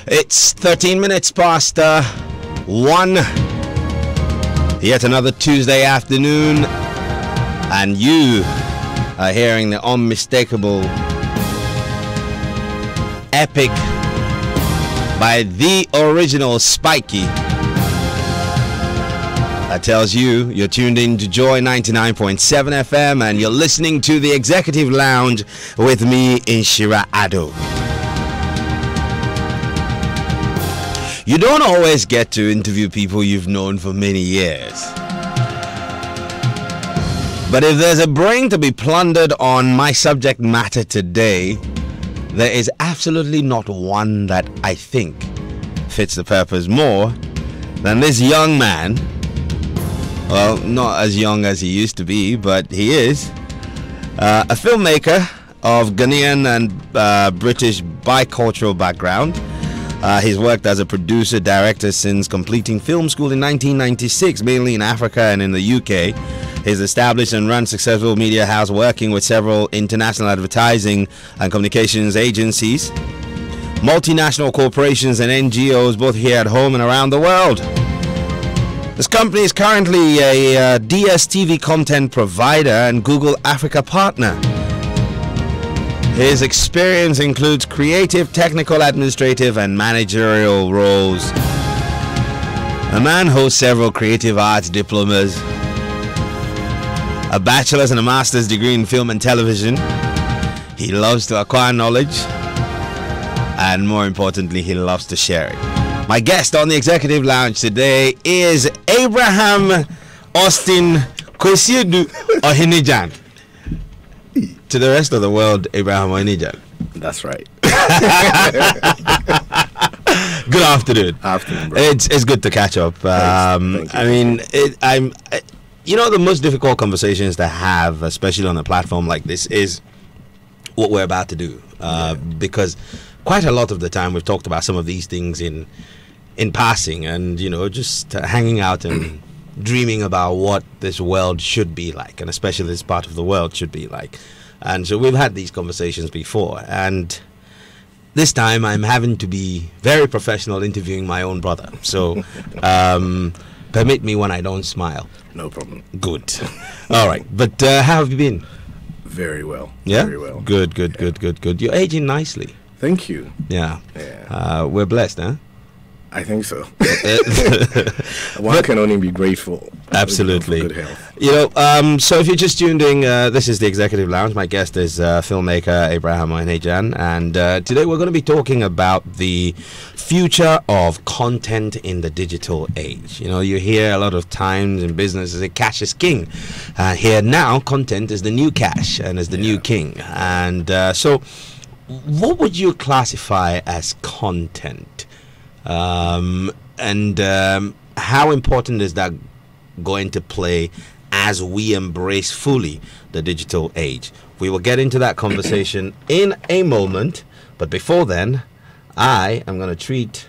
It's 13 minutes past 1. Yet another Tuesday afternoon, and you are hearing the unmistakable epic by the original Spiky. That tells you you're tuned in to Joy 99.7 FM and you're listening to the Executive Lounge with me, Inshira Ado. You don't always get to interview people you've known for many years. But if there's a brain to be plundered on my subject matter today, there is absolutely not one that I think fits the purpose more than this young man. Well, not as young as he used to be, but he is a filmmaker of Ghanaian and British bicultural background. He's worked as a producer, director since completing film school in 1996, mainly in Africa and in the UK. He's established and run successful media house, working with several international advertising and communications agencies, multinational corporations and NGOs, both here at home and around the world. This company is currently a DSTV content provider and Google Africa partner. His experience includes creative, technical, administrative, and managerial roles. The man holds several creative arts diplomas, a bachelor's and a master's degree in film and television. He loves to acquire knowledge, and more importantly, he loves to share it. My guest on the Executive Lounge today is Abraham Austin Kwesiedu Ohinijan. To the rest of the world, Abraham Ohinijan. That's right. Good afternoon. Afternoon, bro. It's good to catch up. Thank you. I mean, the most difficult conversations to have, especially on a platform like this, is what we're about to do. Because quite a lot of the time we've talked about some of these things in passing, and just hanging out and dreaming about what this world should be like, and especially this part of the world should be like. And so we've had these conversations before, and this time I'm having to be very professional interviewing my own brother. So permit me when I don't smile. No problem. Good. All right. But how have you been? Very well. Yeah? Very well. Good. You're aging nicely. Thank you. Yeah. Yeah. We're blessed, huh? I think so. One can only be grateful. Absolutely. For good health. So if you're just tuned in, this is the Executive Lounge. My guest is filmmaker Abraham Ohinijan, and today we're going to be talking about the future of content in the digital age. You hear a lot of times in business that cash is king. Here now, content is the new cash and is the new king. And so what would you classify as content? And how important is that going to play as we embrace fully the digital age? We will get into that conversation in a moment, but before then, I am going to treat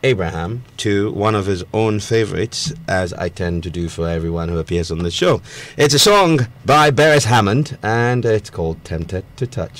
Abraham to one of his own favorites, as I tend to do for everyone who appears on the show. It's a song by Beres Hammond, and it's called Tempted to Touch.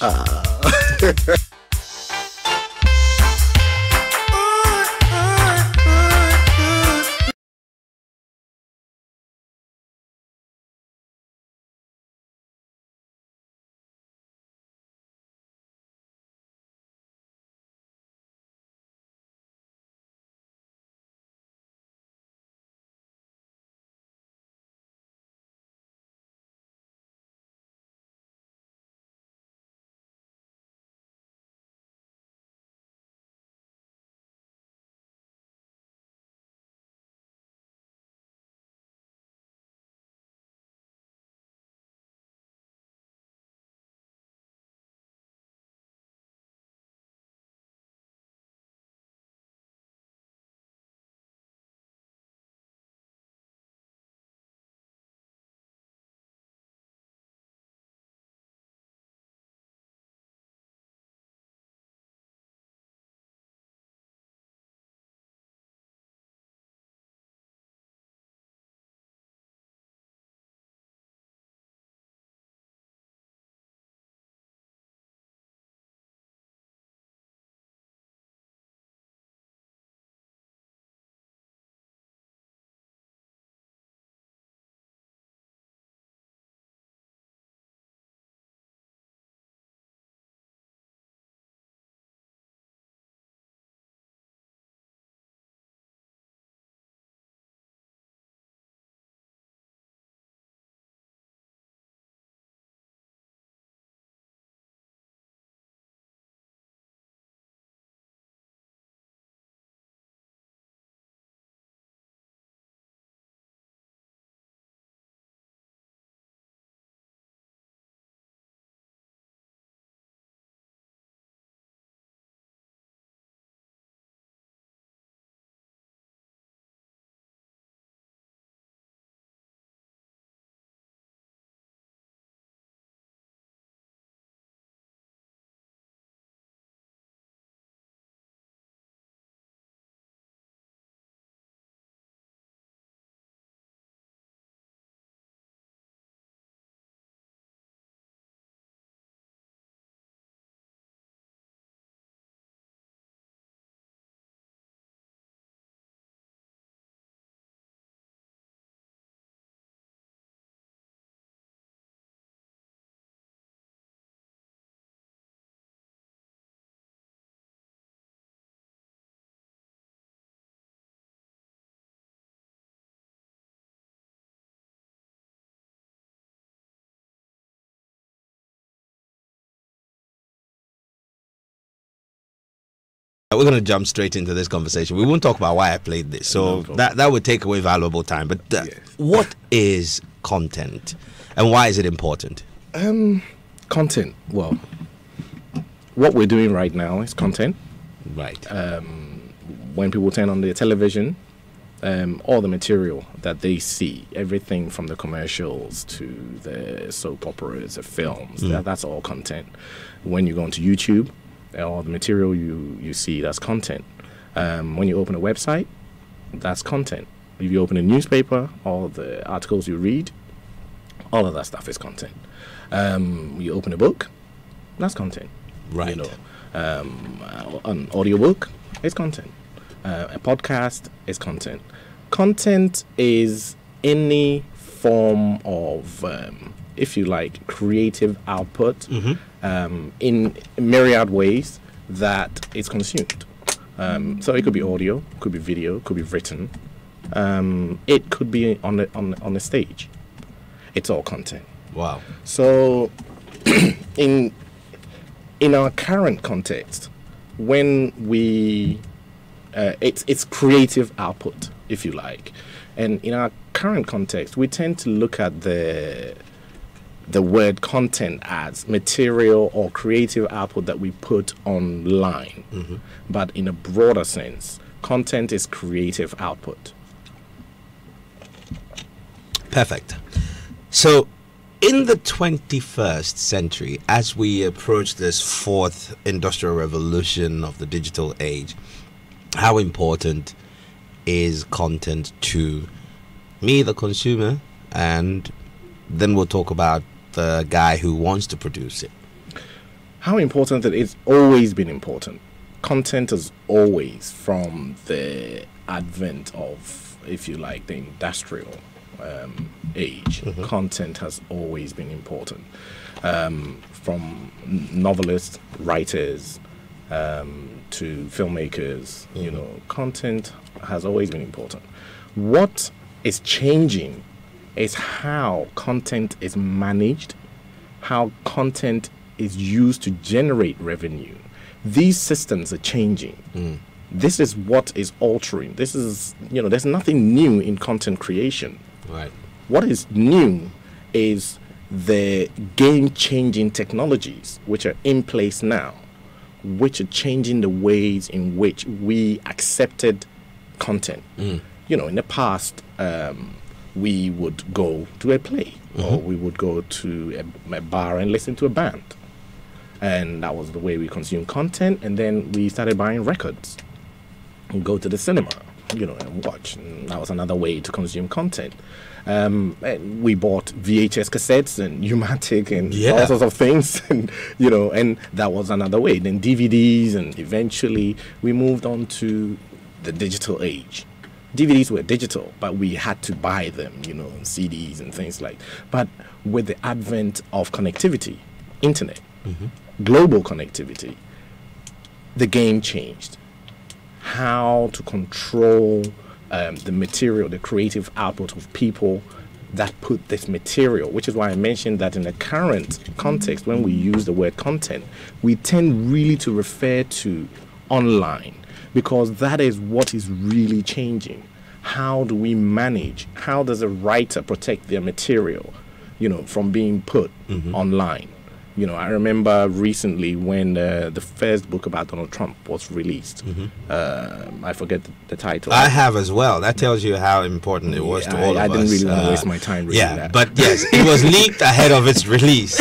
we're going to jump straight into this conversation. We won't talk about why I played this, so that would take away valuable time. But what is content, and why is it important? Content. Well, what we're doing right now is content. Right. When people turn on their television, all the material that they see, everything from the commercials to the soap operas, the films, that's all content. When you go onto YouTube, all the material you see, that's content. When you open a website, that's content. If you open a newspaper, all the articles you read, all of that stuff is content. You open a book, that's content. Right. You know, an audiobook is content. A podcast is content. Content is any form of, if you like, creative output in myriad ways that is consumed. So it could be audio, could be video, could be written. It could be on the stage. It's all content. Wow. So in our current context, when we it's creative output, if you like, and in our current context, we tend to look at the word content as material or creative output that we put online. But in a broader sense, content is creative output. Perfect. So in the 21st century, as we approach this fourth industrial revolution of the digital age, how important is content to me, the consumer, and then we'll talk about the guy who wants to produce it? How important it is, always been important. Content has always, from the advent of, if you like, the industrial age, content has always been important. From novelists, writers, to filmmakers, you know, content has always been important. What is changing is how content is managed, how content is used to generate revenue. These systems are changing. This is what is altering. This is, you know, there's nothing new in content creation. Right. What is new is the game-changing technologies which are in place now, which are changing the ways in which we accepted content. You know, in the past, we would go to a play, or we would go to a bar and listen to a band. And that was the way we consumed content. And then we started buying records and go to the cinema, you know, and watch. And that was another way to consume content. And we bought VHS cassettes and Umatic and all sorts of things, and you know, and that was another way. Then DVDs, and eventually we moved on to the digital age. DVDs were digital, but we had to buy them, you know, CDs and things like. But with the advent of connectivity, internet, global connectivity, the game changed. How to control the material, the creative output of people that put this material, which is why I mentioned that in the current context, when we use the word content, we tend really to refer to online, because that is what is really changing. How do we manage? How does a writer protect their material, you know, from being put online? You know, I remember recently when the first book about Donald Trump was released. I forget the title. I have as well. That tells you how important it was to all of us. I didn't really want to waste my time reading that. But yes, it was leaked ahead of its release.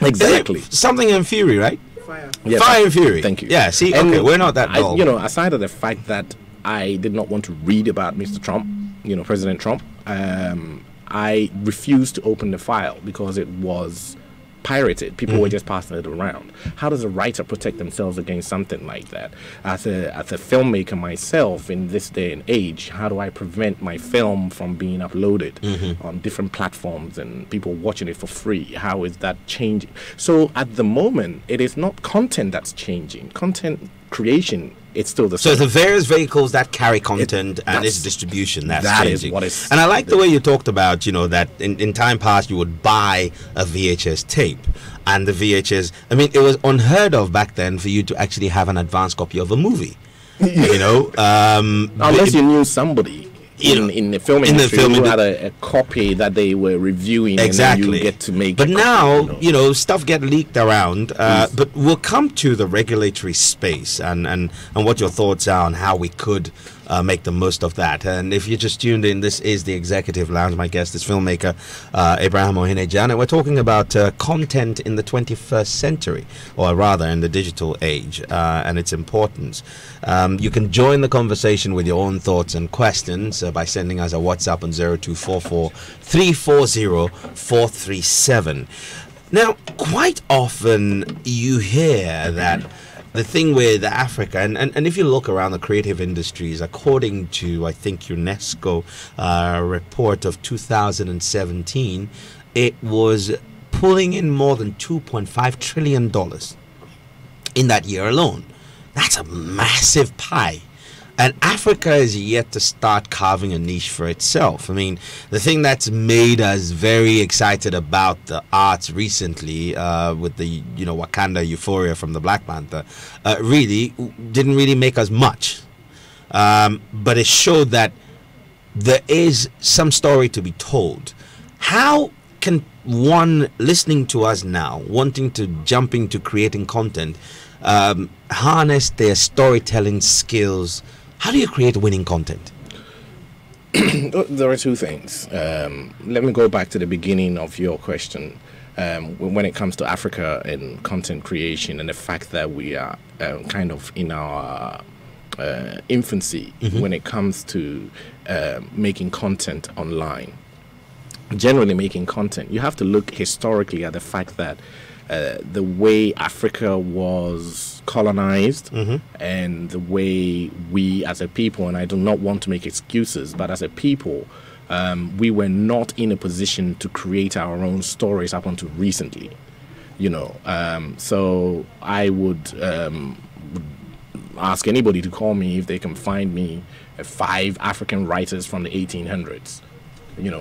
Exactly. Something in Fury, right? Fire. Fire and Fury. Thank you. Yeah, see, okay, we're not that dull. You know, aside of the fact that I did not want to read about Mr. Trump, you know, President Trump, I refused to open the file because it was pirated. People were just passing it around. How does a writer protect themselves against something like that? As a filmmaker myself in this day and age, how do I prevent my film from being uploaded on different platforms and people watching it for free? How is that changing? So at the moment, it is not content that's changing. Content creation It's still the So same. the various vehicles that carry content and that's- its distribution, that's that is changing. what is- And I like the way you talked about, you know, that in time past you would buy a VHS tape. And the VHS, I mean, it was unheard of back then for you to actually have an advanced copy of a movie. You know, Unless you knew somebody in the film industry who had a copy that they were reviewing, exactly. and then you get to make. But a now, copy, you know. stuff get leaked around. But we'll come to the regulatory space and what your thoughts are on how we could make the most of that. And if you just tuned in, this is the Executive Lounge. My guest is filmmaker Abraham Ohinejan, and we're talking about content in the 21st century, or rather in the digital age, and its importance. You can join the conversation with your own thoughts and questions by sending us a WhatsApp on 0244 340 437. Now, quite often you hear that the thing with Africa, and if you look around the creative industries, according to, I think, UNESCO report of 2017, it was pulling in more than $2.5 trillion in that year alone. That's a massive pie. And Africa is yet to start carving a niche for itself. I mean, the thing that's made us very excited about the arts recently, with the Wakanda euphoria from the Black Panther, really didn't really make us much. But it showed that there is some story to be told. How can one listening to us now, wanting to jump into creating content, harness their storytelling skills? How do you create winning content? There are two things. Let me go back to the beginning of your question. When it comes to Africa and content creation, and the fact that we are kind of in our infancy when it comes to making content online. Generally making content, you have to look historically at the fact that the way Africa was colonized and the way we as a people, and I do not want to make excuses, but as a people, we were not in a position to create our own stories up until recently, so I would ask anybody to call me if they can find me 5 African writers from the 1800s,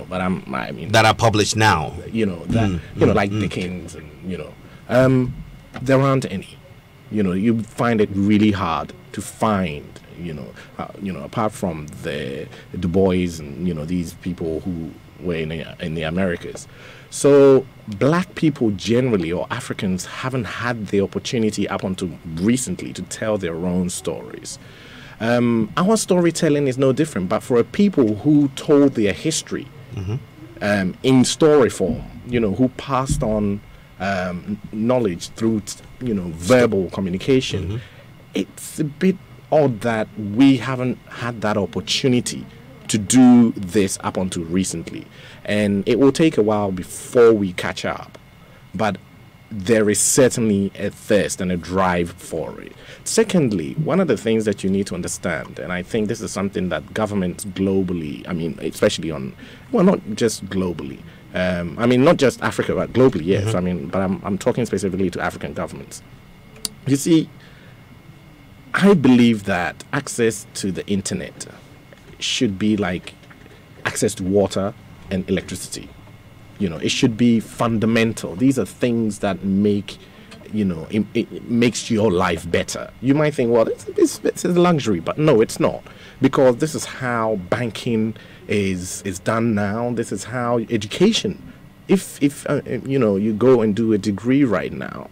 but I mean that are published now, like Dickens, and there aren't any. You find it really hard to find, apart from the Du Bois and these people who were in the Americas. So black people generally, or Africans, haven't had the opportunity up until recently to tell their own stories. Our storytelling is no different, but for a people who told their history in story form, who passed on knowledge through verbal communication, it's a bit odd that we haven't had that opportunity to do this up until recently, and it will take a while before we catch up, but there is certainly a thirst and a drive for it. Secondly, one of the things that you need to understand, and I think this is something that governments globally, especially not just globally, not just Africa, but globally, yes. But I'm talking specifically to African governments. You see, I believe that access to the internet should be like access to water and electricity. It should be fundamental. These are things that make, it makes your life better. You might think, well, it's a luxury, but no, it's not, because this is how banking is done now. This is how education. If you go and do a degree right now,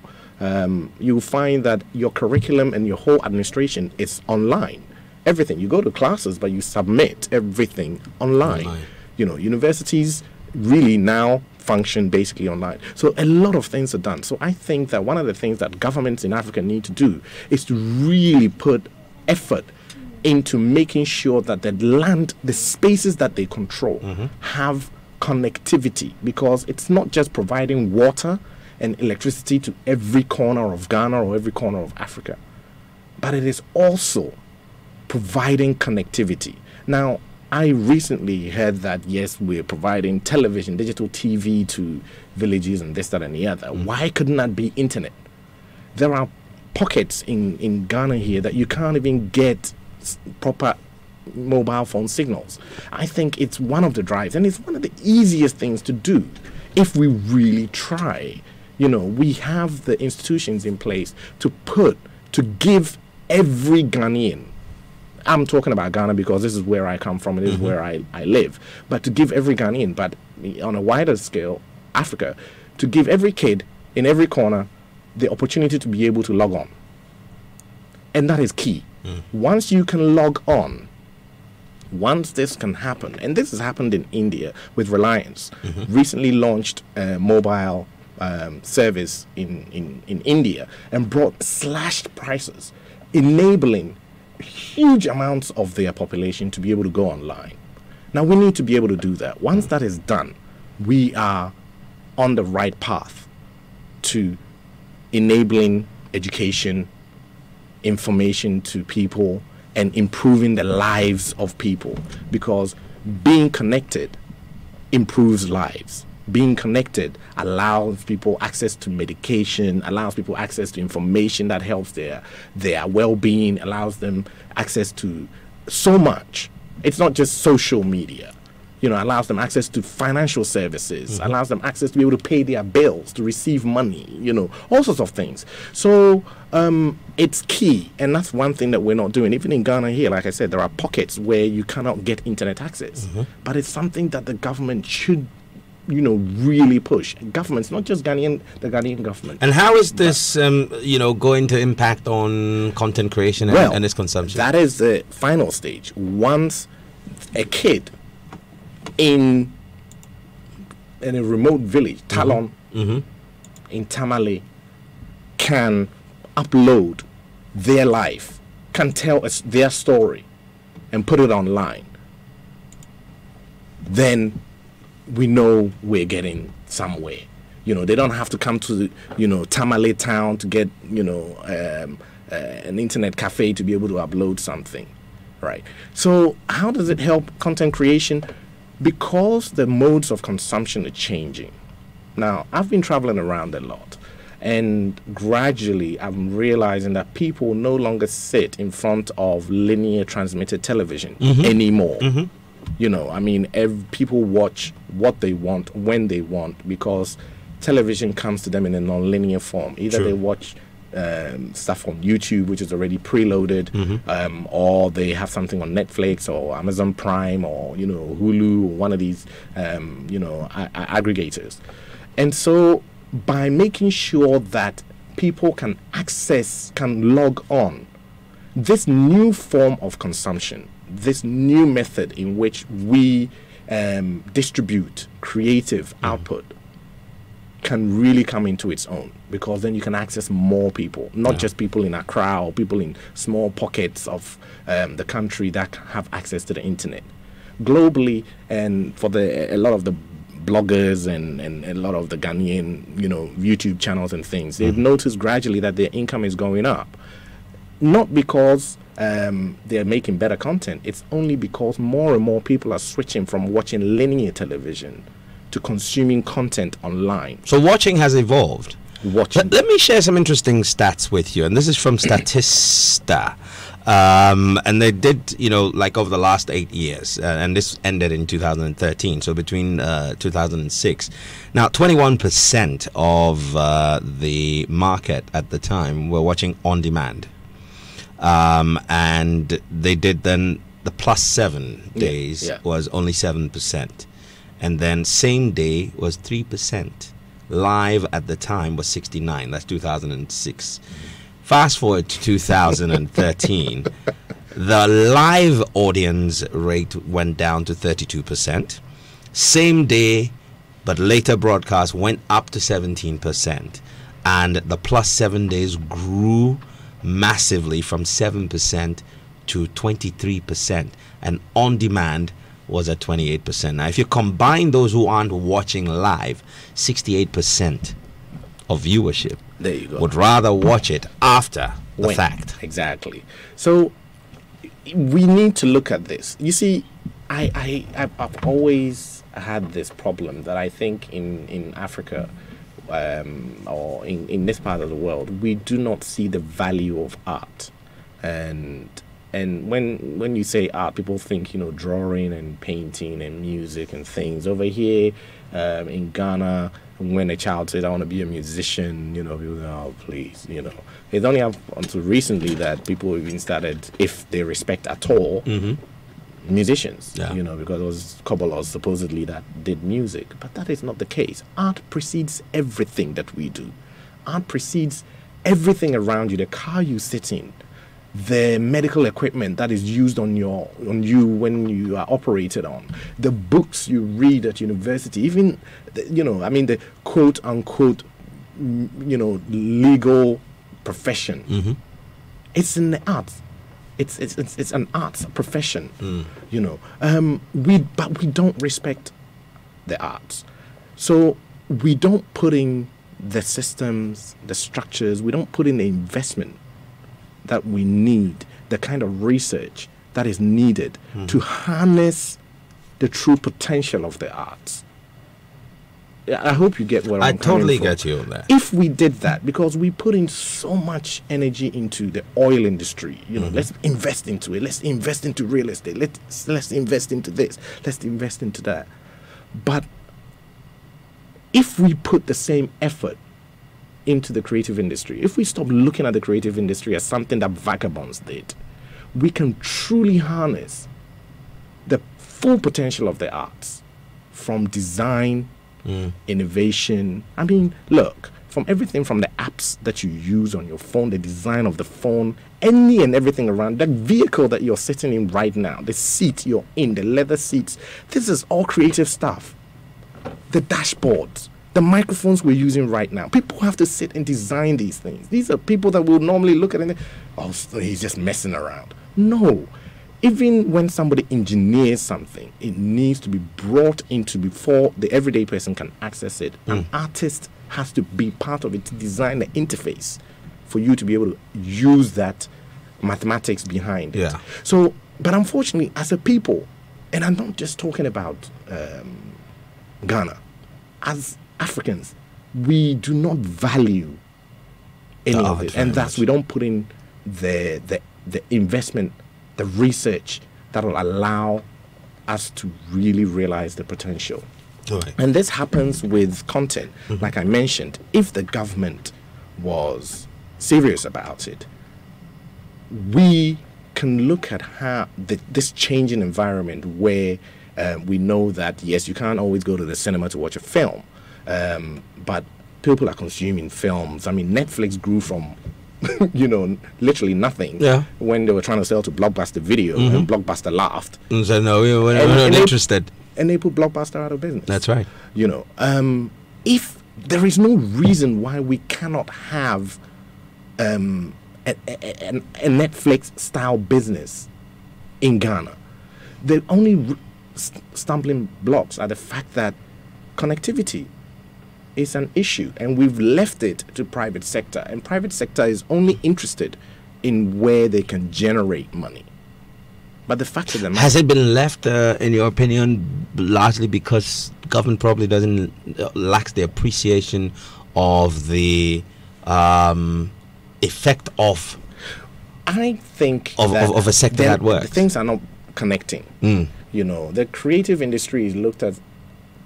you'll find that your curriculum and your whole administration is online. Everything, you go to classes, but you submit everything online. Universities really now function basically online. So a lot of things are done. So I think that one of the things that governments in Africa need to do is to really put effort into making sure that the spaces that they control have connectivity, because it's not just providing water and electricity to every corner of Ghana or every corner of Africa, but it is also providing connectivity. Now, I recently heard that, yes, we're providing television, digital TV to villages and this, that, and the other. Why couldn't that be internet? There are pockets in Ghana here that you can't even get proper mobile phone signals. I think it's one of the drives, and it's one of the easiest things to do if we really try. You know, we have the institutions in place to give every Ghanaian, I'm talking about Ghana because this is where I come from and this is where I live, but to give every Ghanaian, but on a wider scale, Africa, to give every kid in every corner the opportunity to be able to log on. And that is key. Once you can log on, once this can happen, and this has happened in India with Reliance, recently launched a mobile service in India and brought slashed prices, enabling huge amounts of their population to be able to go online. Now we need to be able to do that. Once that is done, we are on the right path to enabling education, information to people, and improving the lives of people, because being connected improves lives. Being connected allows people access to medication, allows people access to information that helps their well-being, allows them access to so much. It's not just social media. You know, allows them access to financial services, allows them access to be able to pay their bills, to receive money, you know, all sorts of things. So it's key, and that's one thing that we're not doing. Even in Ghana here, like I said, there are pockets where you cannot get internet access. But it's something that the government should, you know, really push. Governments, not just the Ghanaian government. And how is this, you know, going to impact on content creation and its consumption? That is the final stage. Once a kid in a remote village, Talon, in Tamale, can upload their life, can tell us their story and put it online, then we know we're getting somewhere. You know, they don't have to come to, you know, Tamale town to get, you know, an internet cafe to be able to upload something, right? So how does it help content creation? Because the modes of consumption are changing. Now, I've been traveling around a lot, and gradually I'm realizing that people no longer sit in front of linear transmitted television anymore. You know, I mean, people watch what they want, when they want, because television comes to them in a non-linear form. Either they watch stuff on YouTube, which is already preloaded, or they have something on Netflix or Amazon Prime or, you know, Hulu, or one of these, you know, aggregators. And so by making sure that people can log on, this new form of consumption, this new method in which we distribute creative output can really come into its own, because then you can access more people, not just people in Accra or people in small pockets of the country that have access to the internet. Globally, and for a lot of the bloggers and a lot of the Ghanaian, you know, YouTube channels and things, they've noticed gradually that their income is going up. Not because they're making better content, it's only because more and more people are switching from watching linear television to consuming content online. So watching has evolved. Let me share some interesting stats with you, and this is from Statista. And they did, you know, like over the last 8 years, and this ended in 2013, so between 2006. Now, 21% of the market at the time were watching on demand. And they did then the +7 days was only 7%. And then same day was 3%. Live at the time was 69. That's 2006. Fast forward to 2013, the live audience rate went down to 32%. Same day, but later broadcast went up to 17%. And the +7 days grew massively from 7% to 23%. And on demand was at 28%. Now, if you combine those who aren't watching live, 68% of viewership there you go. Would rather watch it after the fact. Exactly. So we need to look at this. You see, I've always had this problem that I think in Africa, or in this part of the world, we do not see the value of art. And when you say art, people think, drawing and painting and music and things. Over here in Ghana, when a child says, I want to be a musician, people go, oh, please, It's only up until recently that people even started, if they respect at all, musicians, because it was Kobolos supposedly that did music. But that is not the case. Art precedes everything that we do. Art precedes everything around you, the car you sit in, the medical equipment that is used on you when you are operated on, the books you read at university, even the quote unquote legal profession. It's in the arts. It's an arts profession. But we don't respect the arts, so we don't put in the systems, the structures, we don't put in the investment that we need, the kind of research that is needed to harness the true potential of the arts. I hope you get what I'm coming from. I totally get you on that. If we did that, because we put in so much energy into the oil industry, let's invest into it. Let's invest into real estate. Let's invest into this. Let's invest into that. But if we put the same effort into the creative industry, if we stop looking at the creative industry as something that vagabonds did, we can truly harness the full potential of the arts, from design, innovation. I mean, look, from everything from the apps that you use on your phone, the design of the phone, any and everything around that vehicle that you're sitting in right now, the seat you're in, the leather seats, this is all creative stuff. The dashboards, the microphones we're using right now, people have to sit and design these things. These are people that will normally look at it and think, oh, so he's just messing around. No. Even when somebody engineers something, it needs to be brought into before the everyday person can access it. An artist has to be part of it to design the interface for you to be able to use that mathematics behind it. Yeah. So, but unfortunately, as a people, and I'm not just talking about Ghana, as Africans, we do not value any of it, and thus we don't put in the investment, the research that will allow us to really realize the potential. Right. And this happens with content. Like I mentioned, if the government was serious about it, we can look at how this changing environment where we know that, yes, you can't always go to the cinema to watch a film, but people are consuming films. I mean, Netflix grew from literally nothing when they were trying to sell to Blockbuster Video, and Blockbuster laughed and said, no, we're not interested. And they put Blockbuster out of business. That's right. If there is no reason why we cannot have a Netflix-style business in Ghana, the only stumbling blocks are the fact that connectivity is an issue, and we've left it to private sector, and private sector is only interested in where they can generate money. But the fact of the matter, has it been left, in your opinion, largely because government probably lacks the appreciation of the effect of? I think of a sector that works. Things are not connecting. The creative industry is looked at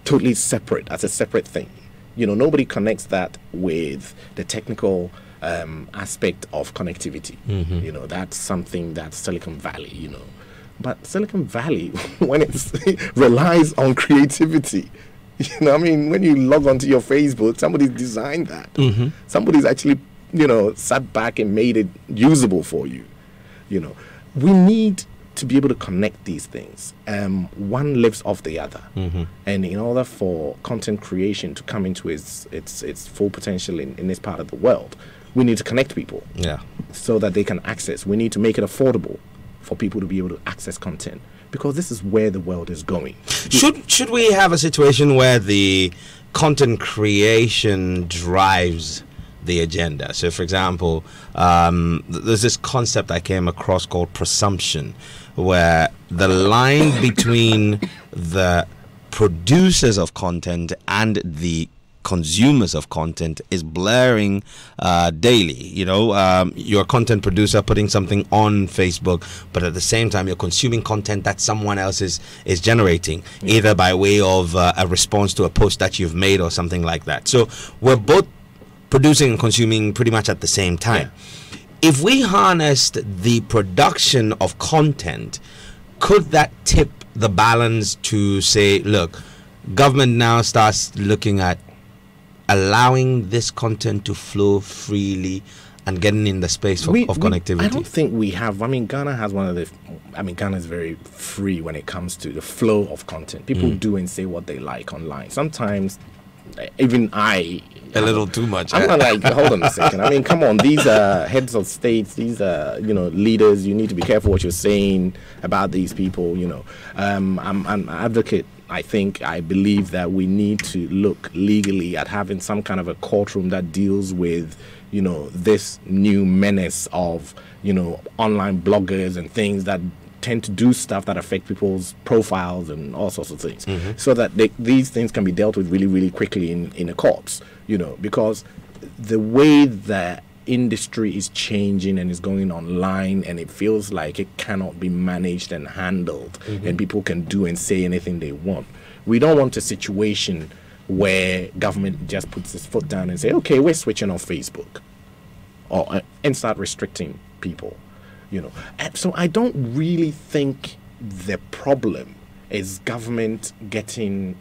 totally separate, as a separate thing. Nobody connects that with the technical aspect of connectivity. That's something that's Silicon Valley, But Silicon Valley, when it relies on creativity, when you log onto your Facebook, somebody's designed that. Somebody's actually, sat back and made it usable for you. We need to be able to connect these things. One lives off the other. And in order for content creation to come into its full potential in this part of the world, we need to connect people so that they can access. We need to make it affordable for people to be able to access content, because this is where the world is going. Should we have a situation where the content creation drives the agenda? So, for example, there's this concept I came across called presumption, where the line between the producers of content and the consumers of content is blurring daily. You're a content producer putting something on Facebook, but at the same time you're consuming content that someone else is generating, either by way of a response to a post that you've made or something like that. So we're both producing and consuming pretty much at the same time. If we harnessed the production of content, could that tip the balance to say, look, government now starts looking at allowing this content to flow freely and getting in the space of connectivity? I don't think we have. I mean, Ghana has one of the. I mean, Ghana is very free when it comes to the flow of content. People do and say what they like online. Sometimes, even I. A little too much. I'm like, hold on a second. I mean, come on. These are heads of states. These are, leaders. You need to be careful what you're saying about these people. I'm an advocate. I believe that we need to look legally at having some kind of a courtroom that deals with, this new menace of, online bloggers and things that tend to do stuff that affect people's profiles and all sorts of things, so that these things can be dealt with really, really quickly in the courts, because the way that industry is changing and is going online, and it feels like it cannot be managed and handled, and people can do and say anything they want. We don't want a situation where government just puts its foot down and say, okay, we're switching off Facebook, and start restricting people. And so I don't really think the problem is government getting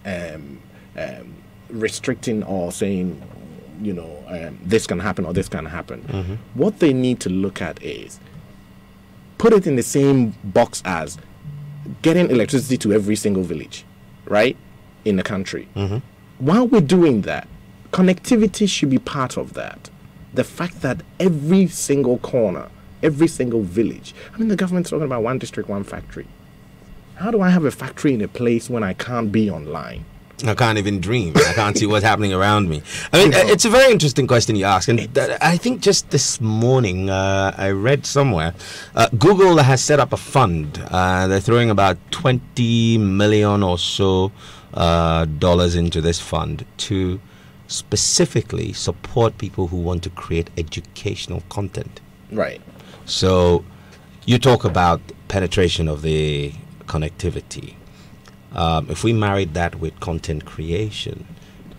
restricting or saying, this can happen or this can happen. What they need to look at is put it in the same box as getting electricity to every single village, right, in the country. While we're doing that, connectivity should be part of that. The fact that every single corner, every single village. I mean, the government's talking about one district, one factory. How do I have a factory in a place when I can't be online? I can't even dream. I can't see what's happening around me. I mean, it's a very interesting question you ask. And I think just this morning, I read somewhere, Google has set up a fund. They're throwing about 20 million or so dollars into this fund to specifically support people who want to create educational content. Right. So you talk about penetration of the connectivity. If we married that with content creation,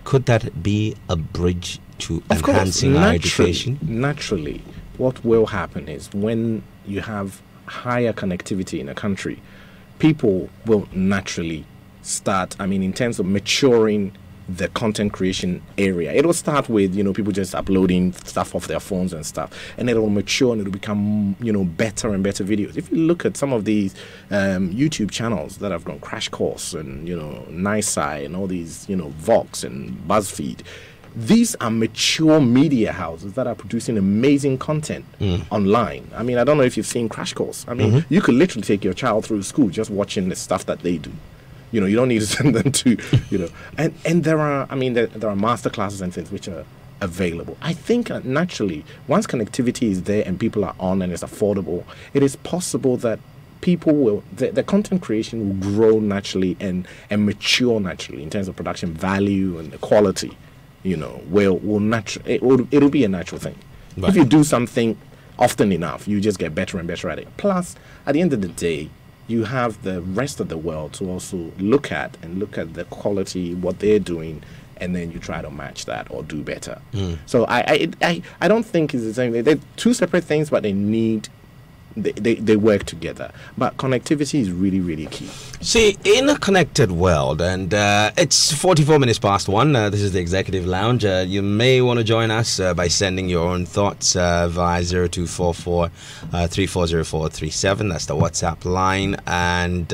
could that be a bridge to enhancing our education? Naturally, what will happen is when you have higher connectivity in a country, people will naturally start, in terms of maturing the content creation area. It'll start with, people just uploading stuff off their phones and stuff, and it'll mature and it'll become, better and better videos. If you look at some of these YouTube channels that have gone Crash Course and, NiceEye and all these, Vox and BuzzFeed, these are mature media houses that are producing amazing content online. I don't know if you've seen Crash Course. You could literally take your child through school just watching the stuff that they do. You don't need to send them to, and there are, there are master classes and things which are available. I think naturally, once connectivity is there and people are on and it's affordable, it is possible that people will, the content creation will grow naturally and mature naturally in terms of production value and the quality, will naturally, it'll be a natural thing. Right. If you do something often enough, you just get better and better at it. Plus, at the end of the day, you have the rest of the world to also look at the quality, what they're doing, and then you try to match that or do better. So I don't think it's the same. They're two separate things, but they work together. But connectivity is really, really key. See, in a connected world, and it's 44 minutes past 1. This is the Executive Lounge. You may want to join us by sending your own thoughts via 0244 340437. That's the WhatsApp line. And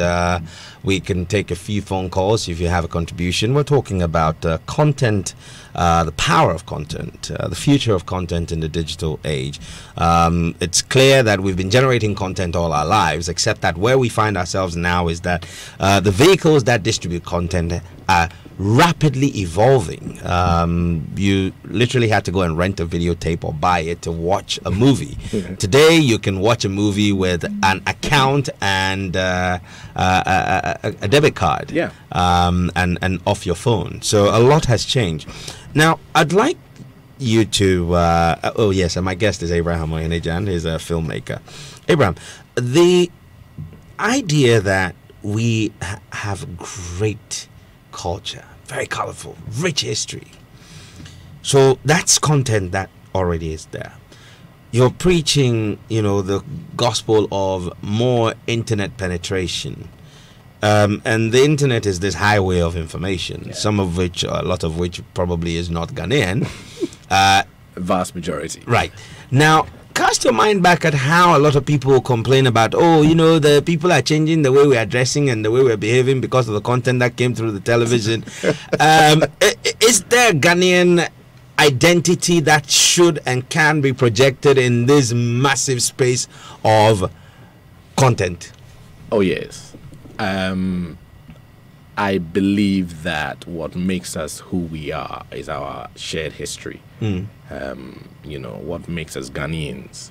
we can take a few phone calls if you have a contribution. We're talking about content, the power of content, the future of content in the digital age. It's clear that we've been generating content all our lives, except that where we find ourselves now is that the vehicles that distribute content are rapidly evolving. You literally had to go and rent a videotape or buy it to watch a movie. Today you can watch a movie with an account and a debit card, and off your phone. So a lot has changed. Now, I'd like you to. Oh yes, and my guest is Abraham Oyenejan. He's a filmmaker. Abraham, the idea that we have great culture, very colorful, rich history. So that's content that already is there. You're preaching, the gospel of more internet penetration. And the internet is this highway of information, a lot of which probably is not Ghanaian. Vast majority. Right. Now, cast your mind back at how a lot of people complain about, the people are changing the way we are dressing and the way we're behaving because of the content that came through the television. Is there a Ghanaian identity that should and can be projected in this massive space of content? Oh, yes. I believe that what makes us who we are is our shared history. What makes us Ghanaians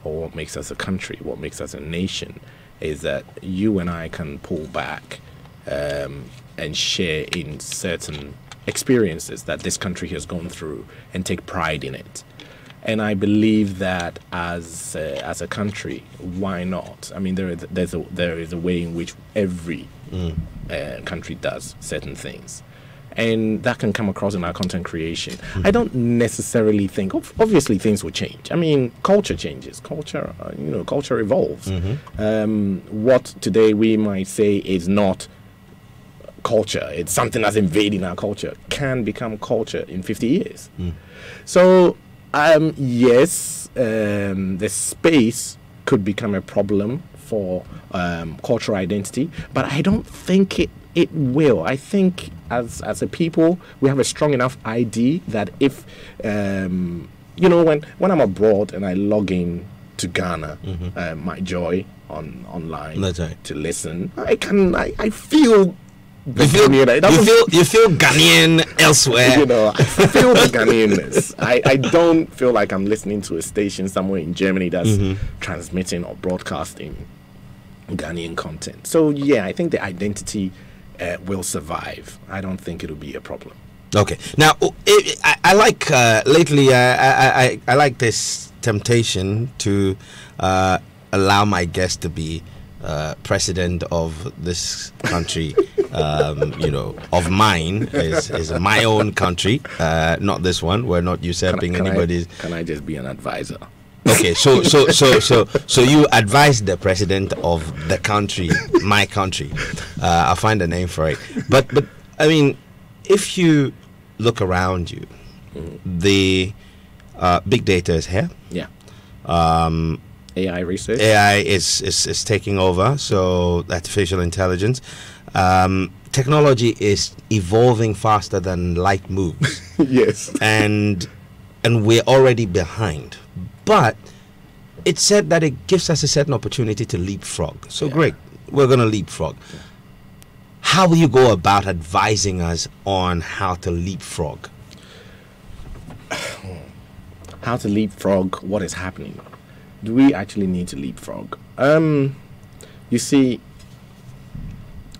or what makes us a country, what makes us a nation, is that you and I can pull back and share in certain experiences that this country has gone through and take pride in it. And I believe that as a country, why not? I mean, there is a way in which every country does certain things, and that can come across in our content creation. I don't necessarily think. Obviously, things will change. I mean, culture changes. Culture evolves. What today we might say is not culture, it's something that's invading our culture, can become culture in 50 years. So. Yes, the space could become a problem for cultural identity, but I don't think it will. I think as a people, we have a strong enough ID that if, when I'm abroad and I log in to Ghana, my joy online to listen, I feel you feel Ghanaian elsewhere. I feel the Ghanaianness. I don't feel like I'm listening to a station somewhere in Germany that's transmitting or broadcasting Ghanaian content. So yeah, I think the identity will survive. I don't think it'll be a problem. Okay. Now, I like lately. I like this temptation to allow my guest to be president of this country. Of mine is my own country, not this one. We're not usurping anybody's. Can I just be an advisor? Okay, so you advise the president of the country, my country. I'll find a name for it. But I mean, if you look around you, the big data is here. Yeah. AI research. AI is taking over. So artificial intelligence. Technology is evolving faster than light moves. Yes. And we're already behind. But it's said that it gives us a certain opportunity to leapfrog. So great, we're going to leapfrog. How will you go about advising us on how to leapfrog? How to leapfrog what is happening? Do we actually need to leapfrog? You see,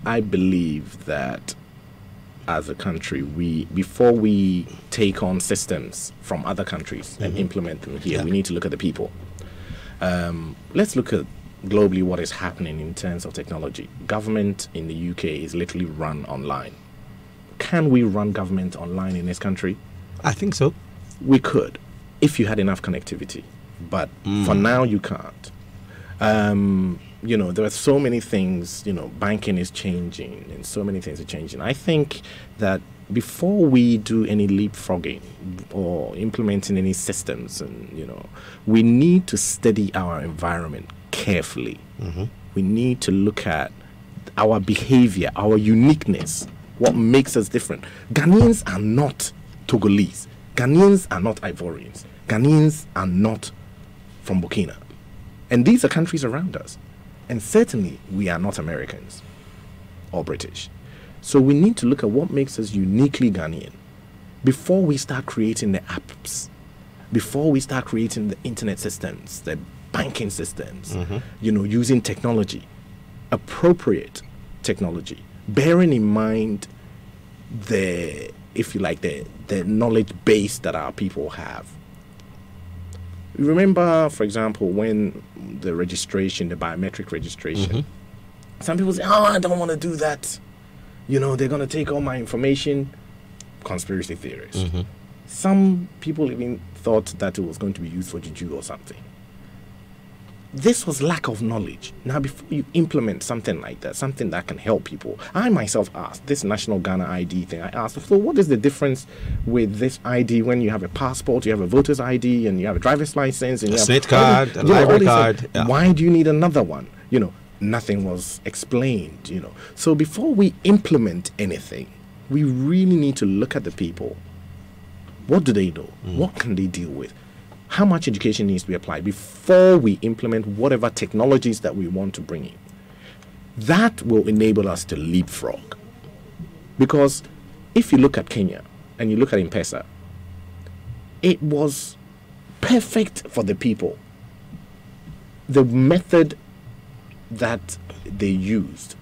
I believe that as a country, before we take on systems from other countries and implement them here, we need to look at the people. Let's look at globally what is happening in terms of technology. Government in the UK is literally run online. Can we run government online in this country? I think so. We could, if you had enough connectivity. But for now, you can't. There are so many things, banking is changing and so many things are changing. I think that before we do any leapfrogging or implementing any systems, and, we need to study our environment carefully. We need to look at our behavior, our uniqueness, what makes us different. Ghanaians are not Togolese. Ghanaians are not Ivorians. Ghanaians are not from Burkina. And these are countries around us. And certainly, we are not Americans or British. So we need to look at what makes us uniquely Ghanaian before we start creating the apps, before we start creating the internet systems, the banking systems, using technology, appropriate technology, bearing in mind the if you like, the knowledge base that our people have. Remember, for example, when the biometric registration, some people say, oh, I don't want to do that. You know, they're going to take all my information. Conspiracy theories. Some people even thought that it was going to be used for juju or something. This was lack of knowledge. Now, before you implement something like that, something that can help people, I myself asked, this National Ghana ID thing, I asked, so what is the difference with this ID when you have a passport, you have a voter's ID, and you have a driver's license, and you have SNIT card, a library card. Yeah. Why do you need another one? You know, nothing was explained, you know. So before we implement anything, we really need to look at the people. What do they know? What can they deal with? How much education needs to be applied before we implement whatever technologies that we want to bring in? That will enable us to leapfrog. Because if you look at Kenya and you look at M-Pesa, it was perfect for the people. The method that they used,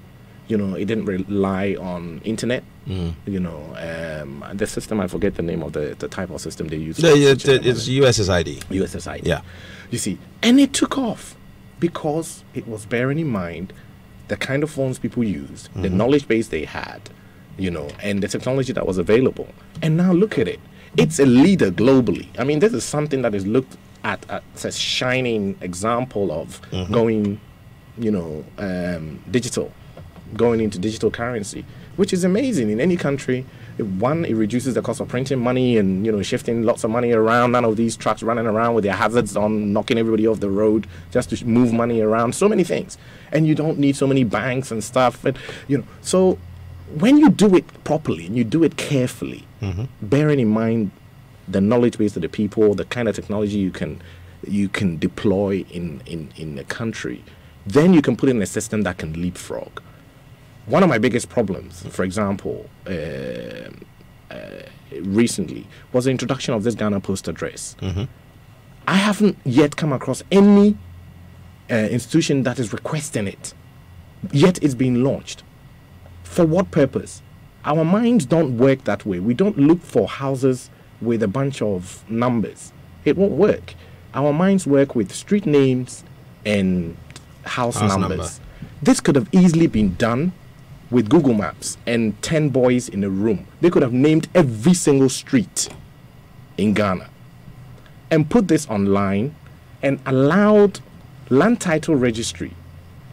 you know, it didn't rely on internet. You know, the system, I forget the name of the type of system they use. It's USSID. USSID. Yeah. You see, and it took off because it was bearing in mind the kind of phones people used, the knowledge base they had, you know, and the technology that was available. And now look at it. It's a leader globally. I mean, this is something that is looked at as a shining example of going, you know, digital, going into digital currency, which is amazing in any country. One, it reduces the cost of printing money and, you know, shifting lots of money around. None of these trucks running around with their hazards on, knocking everybody off the road just to move money around. So many things. And you don't need so many banks and stuff. And, you know, so when you do it properly and you do it carefully, bearing in mind the knowledge base of the people, the kind of technology you can deploy in a country, then you can put in a system that can leapfrog. One of my biggest problems, for example, recently, was the introduction of this Ghana Post address. I haven't yet come across any institution that is requesting it, yet it's been launched. For what purpose? Our minds don't work that way. We don't look for houses with a bunch of numbers. It won't work. Our minds work with street names and house numbers. This could have easily been done with Google Maps and 10 boys in a room. They could have named every single street in Ghana and put this online and allowed Land Title Registry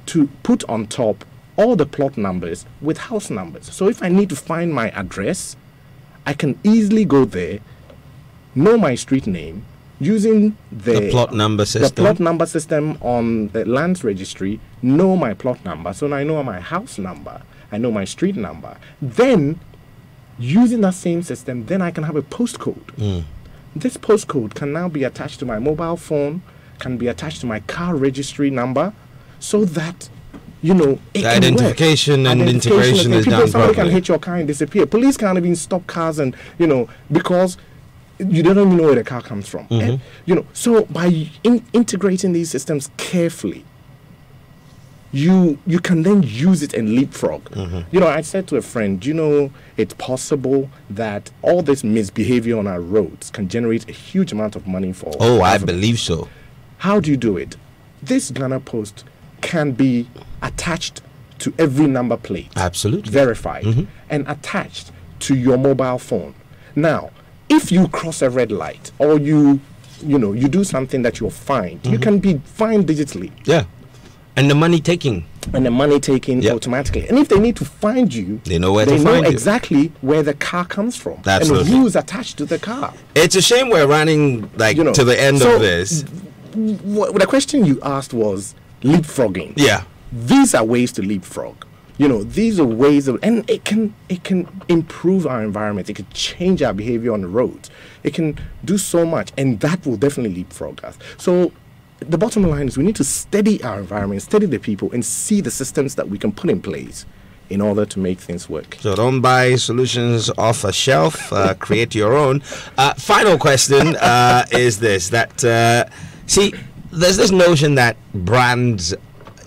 to put on top all the plot numbers with house numbers. So if I need to find my address, I can easily go there, know my street name, using the plot number system. The plot number system on the Lands Registry, know my plot number. So now I know my house number, I know my street number. Then, using that same system, then I can have a postcode. This postcode can now be attached to my mobile phone, can be attached to my car registry number, so that, you know, it the identification and integration is done somebody properly. Can hit your car and disappear. Police can't even stop cars, and, you know, because you don't even know where the car comes from. And, you know, so by integrating these systems carefully, you can then use it and leapfrog. You know, I said to a friend, you know, it's possible that all this misbehavior on our roads can generate a huge amount of money for I believe so. How do you do it? This Ghana Post can be attached to every number plate. Absolutely. Verified and attached to your mobile phone. Now, if you cross a red light or you do something that you're fined, you can be fined digitally. Yeah. And the money taking. Automatically. And if they need to find you, they know where to find you. They know exactly where the car comes from. Absolutely. And who's attached to the car. It's a shame we're running to the end of this. The question you asked was leapfrogging. Yeah. These are ways to leapfrog. You know, these are ways of, and it can improve our environment. It can change our behavior on the roads. It can do so much, and that will definitely leapfrog us. So the bottom line is we need to steady our environment, steady the people, and see the systems that we can put in place in order to make things work. So don't buy solutions off a shelf. Create your own. Final question is this: that see, there's this notion that brands,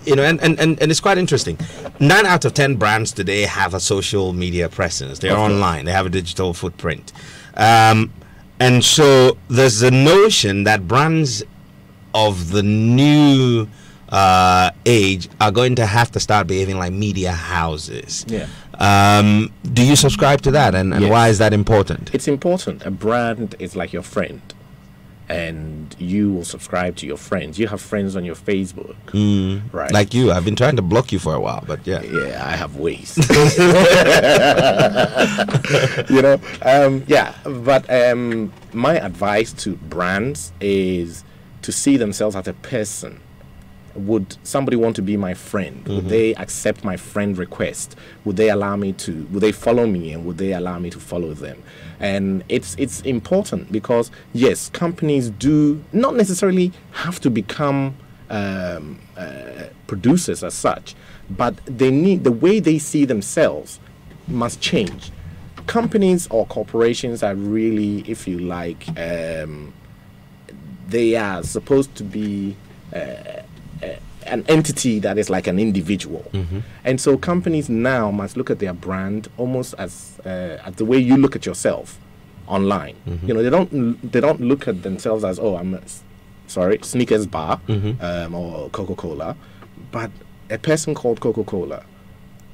you know, and it's quite interesting. 9 out of 10 brands today have a social media presence. They're online. They have a digital footprint. And so there's a notion that brands of the new age are going to have to start behaving like media houses. Yeah. Do you subscribe to that? And Yes. why is that important? It's important. A brand is like your friend, and you will subscribe to your friends. You have friends on your Facebook, right? Like you. I've been trying to block you for a while, but yeah. Yeah, I have ways. Yeah. But my advice to brands is to see themselves as a person. Would somebody want to be my friend? Would they accept my friend request? Would they allow me to? Would they follow me? And would they allow me to follow them? And it's important because yes, companies do not necessarily have to become producers as such, but they need the way they see themselves must change. Companies or corporations are really, if you like, they are supposed to be an entity that is like an individual. And so companies now must look at their brand almost as the way you look at yourself online. You know, they don't look at themselves as, oh, I'm Snickers bar or Coca-Cola, but a person called Coca-Cola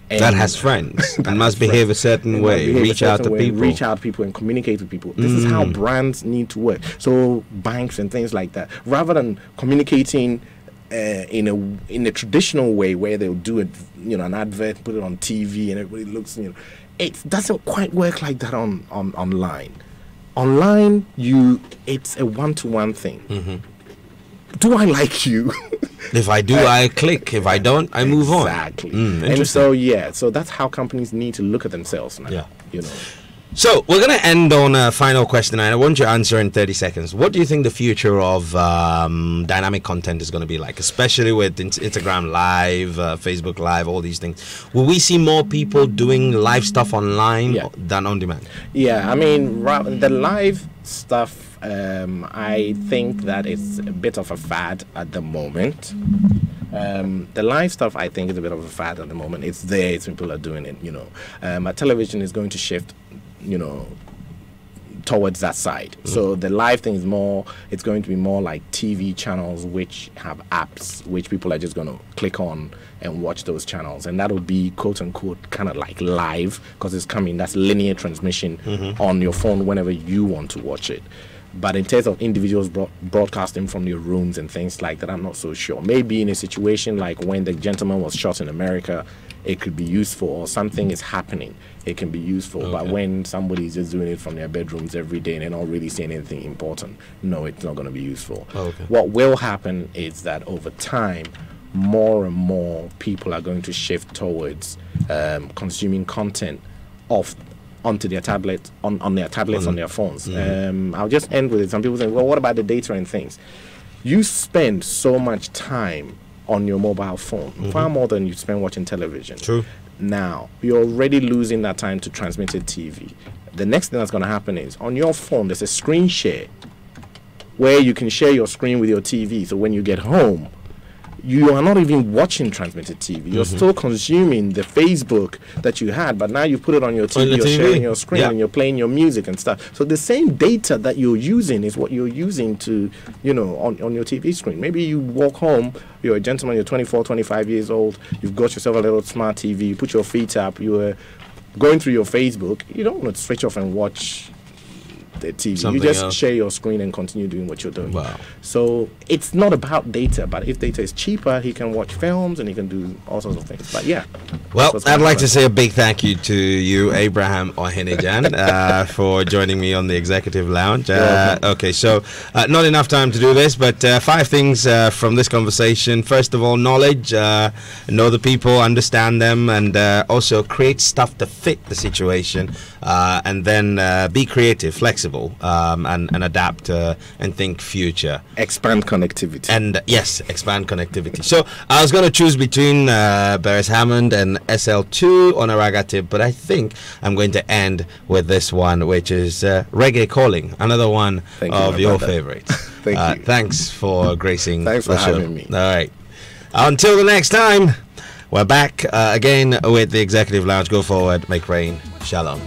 That has friends and must behave a certain way, reach out to people. Reach out to people and communicate with people. This is how brands need to work. So banks and things like that, rather than communicating in a traditional way where they'll do it, an advert, put it on TV, and everybody looks. It doesn't quite work like that on online. Online, it's a one-to-one thing. Do I like you? If I do, I click. If I don't, I move on. Exactly. And so that's how companies need to look at themselves now. Yeah. So we're going to end on a final question, and I want you to answer in 30 seconds. What do you think the future of dynamic content is going to be like, especially with Instagram Live, Facebook Live, all these things? Will we see more people doing live stuff online than on demand? Yeah, I mean, the live stuff, I think that it's a bit of a fad at the moment. The live stuff, I think, is a bit of a fad at the moment. It's there, people are doing it, television is going to shift, towards that side. So the live thing is it's going to be more like TV channels which have apps which people are just going to click on and watch those channels, and that'll be quote unquote kind of like live because it's coming. That's linear transmission on your phone whenever you want to watch it. But in terms of individuals broadcasting from their rooms and things like that, I'm not so sure. Maybe in a situation like when the gentleman was shot in America, it could be useful, or something is happening, it can be useful. Okay. But when somebody's just doing it from their bedrooms every day and they're not really saying anything important, no, it's not going to be useful. Okay. What will happen is that over time, more and more people are going to shift towards consuming content onto their tablet, on their tablets, on their phones. I'll just end with it. Some people say, well, what about the data and things? You spend so much time on your mobile phone, far more than you spend watching television. True. Now, you're already losing that time to transmitted TV. The next thing that's going to happen is, on your phone, there's a screen share where you can share your screen with your TV. So when you get home, you are not even watching transmitted TV. You're still consuming the Facebook that you had, but now you put it on your TV, you're sharing your screen, and you're playing your music and stuff. So the same data that you're using is what you're using to, on your TV screen. Maybe you walk home, you're a gentleman, you're 24, 25 years old, you've got yourself a little smart TV, you put your feet up, you're going through your Facebook. You don't want to switch off and watch the TV. Something you just share your screen and continue doing what you're doing. Wow. So it's not about data, but if data is cheaper, he can watch films and he can do all sorts of things. But yeah. Well, I'd like to say a big thank you to you, Abraham Ohene-Jan, for joining me on the Executive Lounge. Okay, so not enough time to do this, but 5 things from this conversation. First of all, knowledge, know the people, understand them, and also create stuff to fit the situation, and then be creative, flexible, and adapt and think future. Expand connectivity. And yes, expand connectivity. So I was going to choose between Beres Hammond and SL2 on a raga tip, but I think I'm going to end with this one, which is Reggae Calling, another one of your favorites. Thank you. Thanks for gracing the show. Thanks for having me. All right. Until the next time, We're back again with the Executive Lounge. Go forward, make rain. Shalom.